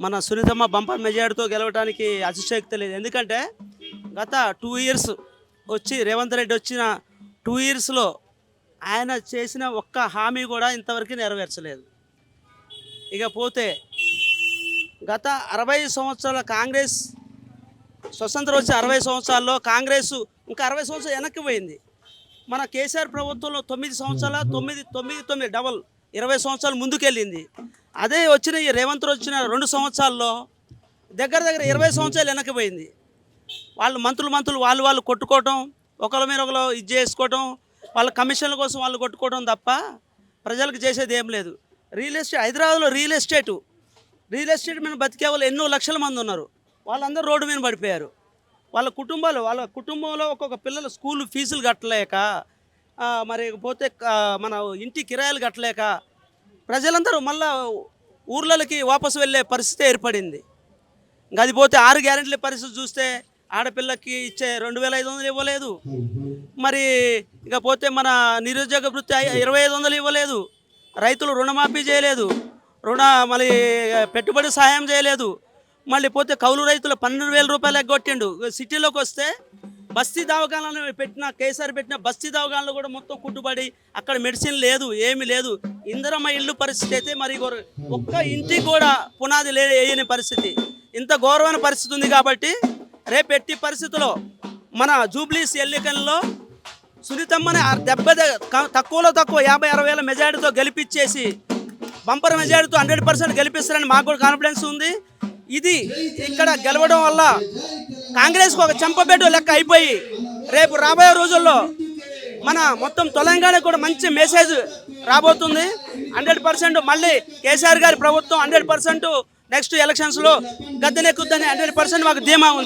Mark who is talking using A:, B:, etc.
A: మన సునీతమ్మ బంపర్ మెజార్టీతో గెలవడానికి అతిశయోక్తి లేదు. ఎందుకంటే గత 2 ఇయర్స్ వచ్చి రేవంత్ రెడ్డి వచ్చిన 2 ఇయర్స్లో ఆయన చేసిన ఒక్క హామీ కూడా ఇంతవరకు నెరవేర్చలేదు. ఇకపోతే గత 60 సంవత్సరాల కాంగ్రెస్ స్వతంత్రం వచ్చి 60 సంవత్సరాల్లో కాంగ్రెస్ ఇంకా 60 సంవత్సరాలు వెనక్కి పోయింది. మన కేసీఆర్ ప్రభుత్వంలో 9 సంవత్సరాల 9 డబల్ 20 సంవత్సరాలు ముందుకెళ్ళింది. అదే వచ్చిన ఈ రేవంత్ వచ్చిన 2 సంవత్సరాల్లో దగ్గర 20 సంవత్సరాలు వెనక్కిపోయింది. వాళ్ళు మంత్రులు వాళ్ళు కొట్టుకోవటం, ఒకరి మీద ఒకరు ఇది చేసుకోవటం, వాళ్ళ కమిషన్ల కోసం వాళ్ళు కొట్టుకోవడం తప్ప ప్రజలకు చేసేది ఏం లేదు. రియల్ ఎస్టేట్ హైదరాబాద్లో రియల్ ఎస్టేట్ మీద బతికే వాళ్ళు ఎన్నో లక్షల మంది ఉన్నారు. వాళ్ళందరూ రోడ్డు మీద పడిపోయారు. వాళ్ళ కుటుంబంలో ఒక్కొక్క పిల్లల స్కూల్ ఫీజులు కట్టలేక, మరి పోతే మన ఇంటి కిరాయిలు కట్టలేక ప్రజలందరూ మళ్ళా ఊర్లకి వాపసు వెళ్ళే పరిస్థితి ఏర్పడింది. ఇంకా అది పోతే 6 గ్యారెంటీల పరిస్థితి చూస్తే ఆడపిల్లకి ఇచ్చే 2500 ఇవ్వలేదు. మరి ఇకపోతే మన నిరుద్యోగ వృత్తి 2500 ఇవ్వలేదు. రైతులు రుణమాఫీ చేయలేదు. మళ్ళీ పెట్టుబడి సహాయం చేయలేదు. మళ్ళీ పోతే కౌలు రైతులు 12,000 రూపాయలు ఎగ్గొట్టిండు. సిటీలోకి వస్తే బస్తీ దవాఖానాలు కేసీఆర్ పెట్టిన బస్తీ దవాఖానాలు కూడా మొత్తం కుట్టుబడి అక్కడ మెడిసిన్ లేదు, ఏమీ లేదు. ఇందిరమ్మ ఇల్లు పరిస్థితి అయితే మరి ఒక్క ఇంటికి కూడా పునాది వేయని పరిస్థితి, ఇంత ఘోరమైన పరిస్థితి ఉంది. కాబట్టి రేపు ఎట్టి పరిస్థితుల్లో మన జూబ్లీస్ ఎన్నికల్లో సునీతమ్మని తక్కువలో తక్కువ 50-60 వేల మెజార్టీతో గెలిపించేసి బంపర్ మెజార్టీతో 100% గెలిపిస్తారని మాకు కూడా కాన్ఫిడెన్స్ ఉంది. ఇది ఇక్కడ గెలవడం వల్ల కాంగ్రెస్కు ఒక చెంపబెట్టు లెక్క అయిపోయి రేపు రాబోయే రోజుల్లో మన మొత్తం తెలంగాణకు కూడా మంచి మెసేజ్ రాబోతుంది. 100% మళ్ళీ కేసీఆర్ గారి ప్రభుత్వం 100% నెక్స్ట్ ఎలక్షన్స్లో గద్దెనెక్కుద్దని 100% మాకు ధీమా ఉంది.